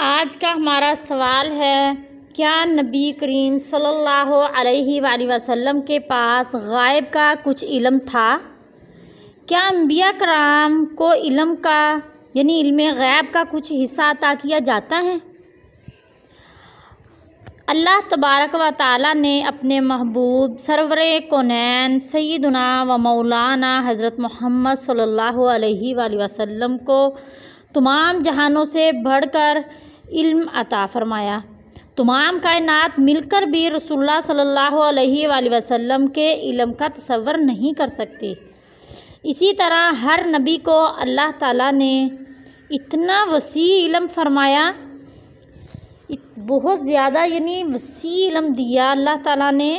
آج کا ہمارا سوال ہے، کیا نبی کریم صلی اللہ علیہ وآلہ وسلم کے پاس غائب کا کچھ علم تھا؟ کیا انبیاء کرام کو علم کا یعنی علم غیب کا کچھ حصہ عطا کیا جاتا ہے؟ اللہ تبارک و تعالیٰ نے اپنے محبوب سرور کونین سیدنا و مولانا حضرت محمد صلی اللہ علیہ وآلہ وسلم کو تمام جہانوں سے بڑھ کر علم عطا فرمایا۔ تمام کائنات مل کر بھی رسول اللہ صلی اللہ علیہ وآلہ وسلم کے علم کا تصور نہیں کر سکتی۔ اسی طرح ہر نبی کو اللہ تعالیٰ نے اتنا وسیع علم فرمایا، بہت زیادہ یعنی وسیع علم دیا اللہ تعالیٰ نے۔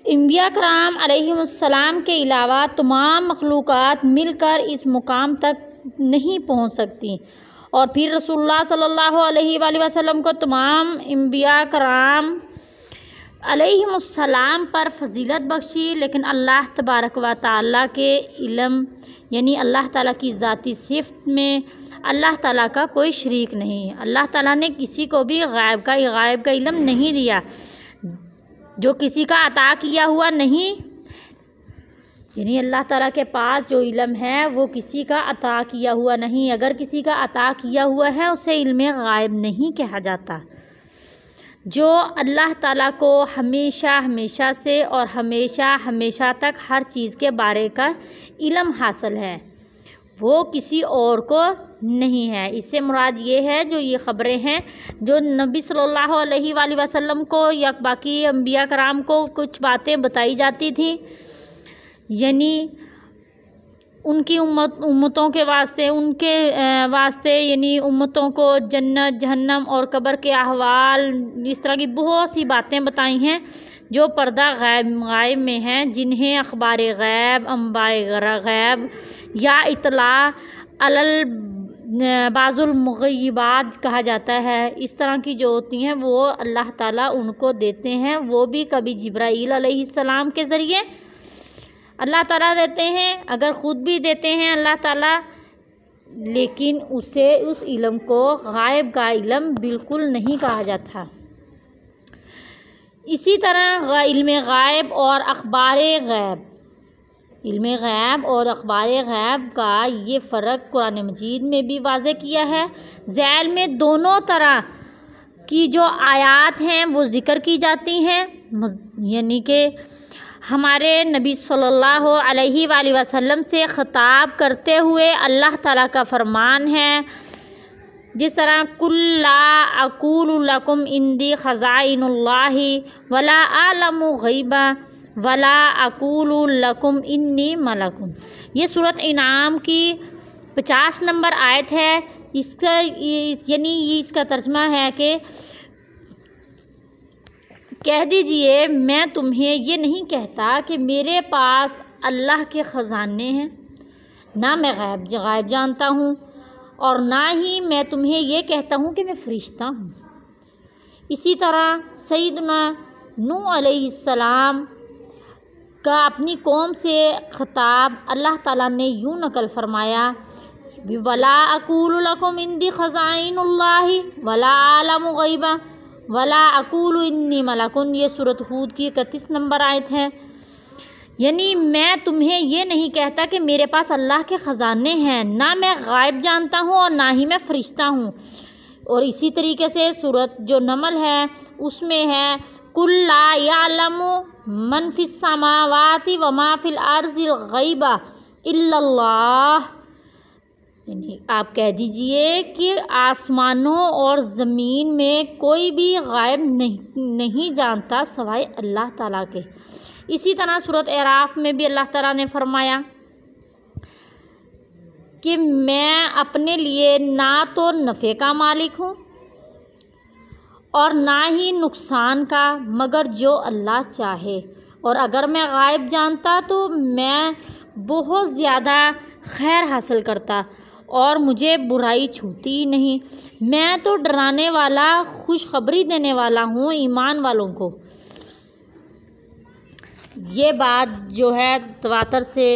انبیاء کرام علیہم السلام کے علاوہ تمام مخلوقات مل کر اس مقام تک نہیں پہنچ سکتی، اور پھر رسول اللہ صلی اللہ علیہ وآلہ وسلم کو تمام انبیاء کرام علیہم السلام پر فضیلت بخشی، لیکن اللہ تبارک و تعالیٰ کے علم یعنی اللہ تعالیٰ کی ذاتی صفت میں اللہ تعالیٰ کا کوئی شریک نہیں۔ اللہ تعالیٰ نے کسی کو بھی غائب کا علم نہیں دیا، جو کسی کا عطا کیا ہوا نہیں، یعنی اللہ تعالیٰ کے پاس جو علم ہے وہ کسی کا عطا کیا ہوا نہیں۔ اگر کسی کا عطا کیا ہوا ہے اسے علم غائب نہیں کہا جاتا۔ جو اللہ تعالیٰ کو ہمیشہ سے اور ہمیشہ تک ہر چیز کے بارے کا علم حاصل ہے، وہ کسی اور کو نہیں ہے۔ اس سے مراد یہ ہے جو یہ خبریں ہیں جو نبی صلی اللہ علیہ وآلہ وسلم کو یا باقی انبیاء کرام کو کچھ باتیں بتائی جاتی تھیں، یعنی ان کی امتوں کے واسطے یعنی امتوں کو جنت جہنم اور قبر کے احوال، اس طرح کی بہت سی باتیں بتائی ہیں جو پردہ غائب میں ہیں، جنہیں اخبار غیب، انباء غیب یا اطلاع علی بعض المغیبات کہا جاتا ہے۔ اس طرح کی جو ہوتی ہیں وہ اللہ تعالیٰ ان کو دیتے ہیں، وہ بھی کبھی جبرائیل علیہ السلام کے ذریعے اللہ تعالیٰ دیتے ہیں، اگر خود بھی دیتے ہیں اللہ تعالیٰ، لیکن اس علم کو غائب کا علم بالکل نہیں کہا جاتا۔ اسی طرح علم غائب اور اخبار غیب، علم غیب اور اخبار غیب کا یہ فرق قرآن مجید میں بھی واضح کیا ہے۔ ذیل میں دونوں طرح کی جو آیات ہیں وہ ذکر کی جاتی ہیں، یعنی کہ ہمارے نبی صلی اللہ علیہ وآلہ وسلم سے خطاب کرتے ہوئے اللہ تعالیٰ کا فرمان ہے، جس طرح قُل لا اقول لکم عندی خزائن اللہ ولا اعلم الغیب ولا اقول لکم انی ملک۔ یہ سورۃ انعام کی 50 نمبر آیت ہے۔ اس کا ترجمہ ہے کہ کہہ دیجئے میں تمہیں یہ نہیں کہتا کہ میرے پاس اللہ کے خزانے ہیں، نہ میں غائب جانتا ہوں، اور نہ ہی میں تمہیں یہ کہتا ہوں کہ میں فرشتہ ہوں۔ اسی طرح سیدنا نوح علیہ السلام کا اپنی قوم سے خطاب اللہ تعالیٰ نے یوں نقل فرمایا، وَلَا أَقُولُ لَكُمْ عِنْدِي خَزَائِنُ اللَّهِ وَلَا أَعْلَمُ الْغَيْبَ وَلَا أَقُولُ إِنِّي مَلَكٌ۔ یہ سورۃ ہود کی 31 نمبر آیت ہے۔ یعنی میں تمہیں یہ نہیں کہتا کہ میرے پاس اللہ کے خزانے ہیں، نہ میں غائب جانتا ہوں اور نہ ہی میں فرشتہ ہوں۔ اور اسی طریقے سے سورۃ جو نمل ہے اس میں ہے، قُل لَا يَعْلَمُ مَن فِي السَّمَاوَاتِ وَمَا فِي الْأَرْضِ الْغَيْبَ إِلَّا اللَّهُ۔ یعنی آپ کہہ دیجئے کہ آسمانوں اور زمین میں کوئی بھی غائب نہیں جانتا سوائے اللہ تعالیٰ کے۔ اسی طرح سورۃ اعراف میں بھی اللہ تعالیٰ نے فرمایا کہ میں اپنے لیے نہ تو نفع کا مالک ہوں اور نہ ہی نقصان کا، مگر جو اللہ چاہے، اور اگر میں غائب جانتا تو میں بہت زیادہ خیر حاصل کرتا اور مجھے برائی چھوتی ہی نہیں۔ میں تو ڈرانے والا، خوشخبری دینے والا ہوں ایمان والوں کو۔ یہ بات جو ہے تواتر سے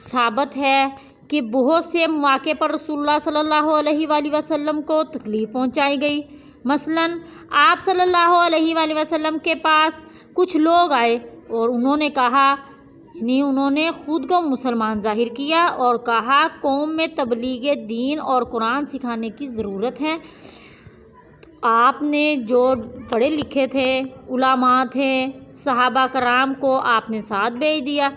ثابت ہے کہ بہت سے مواقع پر رسول اللہ صلی اللہ علیہ وآلہ وسلم کو تکلیف پہنچائی گئی۔ مثلاً آپ صلی اللہ علیہ وآلہ وسلم کے پاس کچھ لوگ آئے اور انہوں نے کہا، یعنی انہوں نے خود کو مسلمان ظاہر کیا اور کہا قوم میں تبلیغ دین اور قرآن سکھانے کی ضرورت ہے۔ آپ نے جو پڑھے لکھے تھے، علماء تھے، صحابہ کرام کو آپ نے ساتھ بھیج دیا۔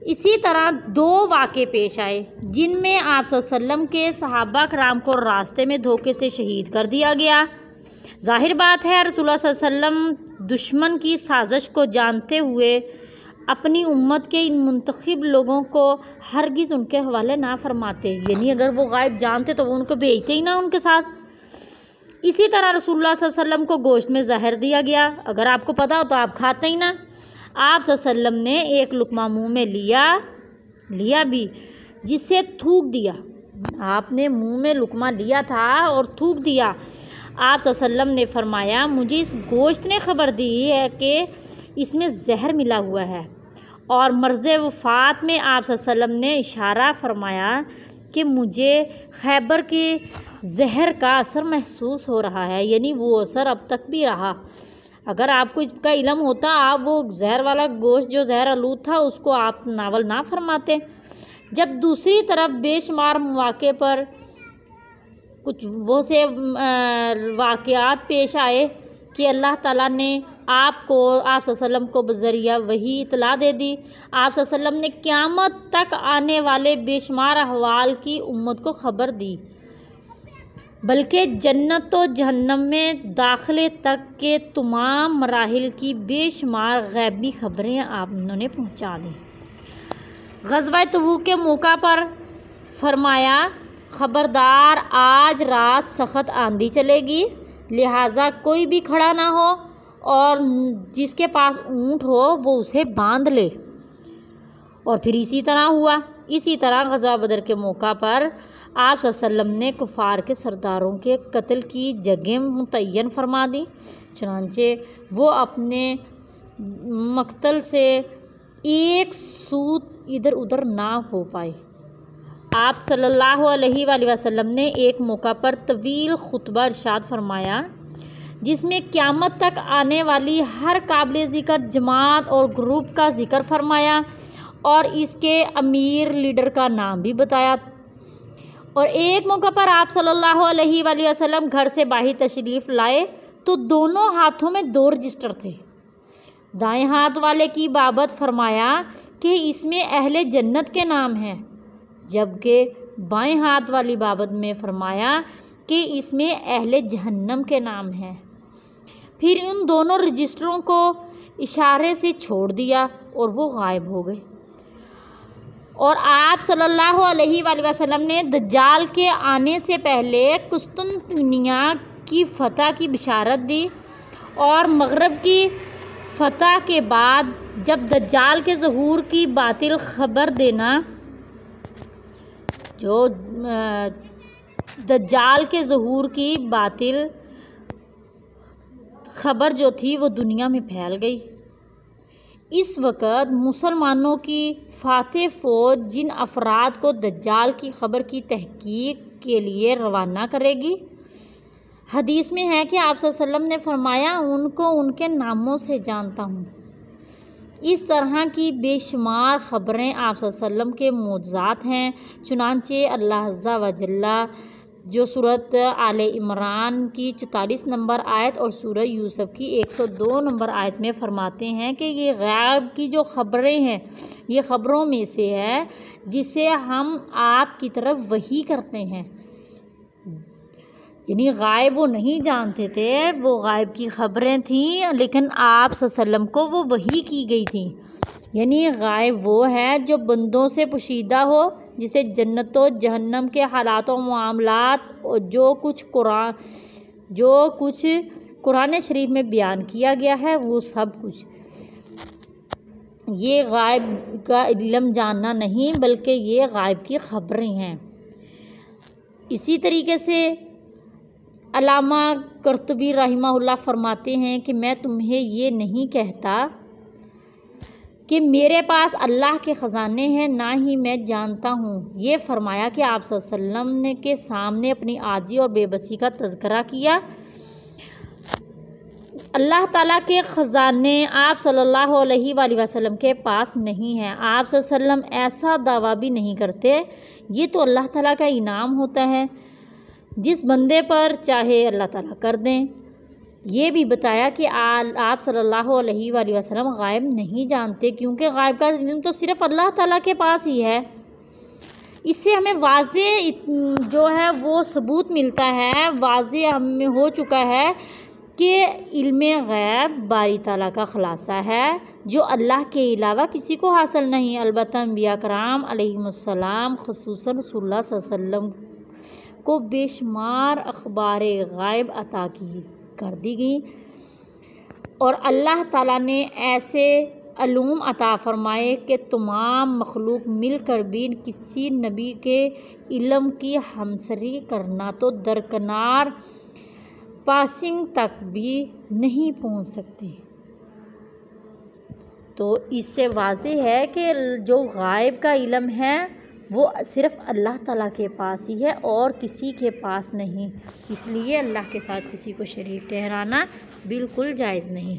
اسی طرح دو واقعے پیش آئے جن میں آپ صلی اللہ علیہ وسلم کے صحابہ کرام کو راستے میں دھوکے سے شہید کر دیا گیا۔ ظاہر بات ہے رسول اللہ صلی اللہ علیہ وسلم دشمن کی سازش کو جانتے ہوئے اپنی امت کے ان منتخب لوگوں کو ہرگز ان کے حوالے نہ فرماتے، یعنی اگر وہ غائب جانتے تو وہ ان کو بھیجتے ہی نہ ان کے ساتھ۔ اسی طرح رسول اللہ صلی اللہ علیہ وسلم کو گوشت میں زہر دیا گیا، اگر آپ کو پتہ ہو تو آپ کھاتے ہی نہ۔ آپ صلی اللہ علیہ وسلم نے ایک لقمہ منہ میں لیا بھی، جس سے تھوک دیا۔ آپ نے منہ میں لقمہ لیا تھا اور تھوک دیا۔ آپ صلی اللہ علیہ وسلم نے فرمایا، مجھے اس گوشت نے خبر دی ہے کہ اس میں زہر ملا ہوا ہے، اور مرض وفات میں آپ صلی اللہ علیہ وسلم نے اشارہ فرمایا کہ مجھے خیبر کے زہر کا اثر محسوس ہو رہا ہے، یعنی وہ اثر اب تک بھی رہا۔ اگر آپ کو اس کا علم ہوتا، آپ وہ زہر والا گوشت جو زہر آلود تھا اس کو آپ ناول نہ فرماتے۔ جب دوسری طرف بے شمار مواقع پر کچھ وہ سے واقعات پیش آئے کہ اللہ تعالیٰ نے آپ صلی اللہ علیہ وسلم کو بذریعہ وحی اطلاع دے دی۔ آپ صلی اللہ علیہ وسلم نے قیامت تک آنے والے بے شمار احوال کی امت کو خبر دی، بلکہ جنت و جہنم میں داخلے تک کے تمام مراحل کی بے شمار غیبی خبریں آپ نے پہنچا دیں۔ غزوہ تبوک کے موقع پر فرمایا، خبردار آج رات سخت آندھی چلے گی، لہٰذا کوئی بھی کھڑا نہ ہو اور جس کے پاس اونٹ ہو وہ اسے باندھ لے۔ اور پھر اسی طرح ہوا۔ اسی طرح غزوہ بدر کے موقع پر آپ صلی اللہ علیہ وسلم نے کفار کے سرداروں کے قتل کی جگہیں متعین فرما دیں، چنانچہ وہ اپنے مقتل سے ایک سوت ادھر ادھر نہ ہو پائے۔ آپ صلی اللہ علیہ وآلہ وسلم نے ایک موقع پر طویل خطبہ ارشاد فرمایا جس میں قیامت تک آنے والی ہر قابل ذکر جماعت اور گروپ کا ذکر فرمایا اور اس کے امیر لیڈر کا نام بھی بتایا۔ اور ایک موقع پر آپ صلی اللہ علیہ وآلہ وسلم گھر سے باہر تشریف لائے تو دونوں ہاتھوں میں 2 رجسٹر تھے۔ دائیں ہاتھ والے کی بابت فرمایا کہ اس میں اہل جنت کے نام ہیں، جبکہ بائیں ہاتھ والی بابت میں فرمایا کہ اس میں اہل جہنم کے نام ہیں۔ پھر ان دونوں رجسٹروں کو اشارے سے چھوڑ دیا اور وہ غائب ہو گئے۔ اور آپ صلی اللہ علیہ وآلہ وسلم نے دجال کے آنے سے پہلے قسطنطنیہ کی فتح کی بشارت دی، اور مغرب کی فتح کے بعد جب دجال کے ظہور کی باطل خبر دینا، جو دجال کے ظہور کی باطل خبر جو تھی وہ دنیا میں پھیل گئی۔ اس وقت مسلمانوں کی فاتح فوج جن افراد کو دجال کی خبر کی تحقیق کے لیے روانہ کرے گی، حدیث میں ہے کہ آپ صلی اللہ علیہ وسلم نے فرمایا، ان کو ان کے ناموں سے جانتا ہوں۔ اس طرح کی بے شمار خبریں آپ صلی اللہ علیہ وسلم کے معجزات ہیں، چنانچہ اللہ عز و جل جو سورۃ آل عمران کی 44 نمبر آیت اور سورہ یوسف کی 102 نمبر آیت میں فرماتے ہیں کہ یہ غیب کی جو خبریں ہیں یہ خبروں میں سے ہے جسے ہم آپ کی طرف وحی کرتے ہیں۔ یعنی غائب وہ نہیں جانتے تھے، وہ غائب کی خبریں تھیں، لیکن آپ صلی اللہ علیہ وسلم کو وہ وحی کی گئی تھیں۔ یعنی غائب وہ ہے جو بندوں سے پوشیدہ ہو، جسے جنت و جہنم کے حالات و معاملات اور جو کچھ قرآن شریف میں بیان کیا گیا ہے وہ سب کچھ۔ یہ غائب کا علم جاننا نہیں بلکہ یہ غائب کی خبریں ہیں۔ اسی طریقے سے علامہ قرطبی رحمہ اللہ فرماتے ہیں کہ میں تمہیں یہ نہیں کہتا کہ میرے پاس اللہ کے خزانے ہیں، نہ ہی میں جانتا ہوں۔ یہ فرمایا کہ آپ صلی اللہ علیہ وسلم نے کے سامنے اپنی عاجزی اور بے بسی کا تذکرہ کیا۔ اللہ تعالیٰ کے خزانے آپ صلی اللہ علیہ وآلہ وسلم کے پاس نہیں ہیں۔ آپ صلی اللہ علیہ وسلم ایسا دعویٰ بھی نہیں کرتے، یہ تو اللہ تعالیٰ کا انعام ہوتا ہے، جس بندے پر چاہے اللہ تعالیٰ کر دیں۔ یہ بھی بتایا کہ آپ صلی اللہ علیہ وآلہ وسلم غائب نہیں جانتے، کیونکہ غائب کا علم تو صرف اللہ تعالیٰ کے پاس ہی ہے۔ اس سے ہمیں واضح جو ہے وہ ثبوت ملتا ہے، واضح ہمیں ہو چکا ہے کہ علم غیب باری تعالیٰ کا خلاصہ ہے، جو اللہ کے علاوہ کسی کو حاصل نہیں۔ البتہ انبیاء کرام علیہم السلام، خصوصاً رسول اللہ صلی اللہ علیہ وسلم کو بے شمار اخبار غائب عطا کر دی گئی، اور اللہ تعالیٰ نے ایسے علوم عطا فرمائے کہ تمام مخلوق مل کر بھی کسی نبی کے علم کی ہمسری کرنا تو درکنار پاسنگ تک بھی نہیں پہنچ سکتے۔ تو اس سے واضح ہے کہ جو غائب کا علم ہے وہ صرف اللہ تعالیٰ کے پاس ہی ہے اور کسی کے پاس نہیں، اس لیے اللہ کے ساتھ کسی کو شریک ٹھہرانا بالکل جائز نہیں۔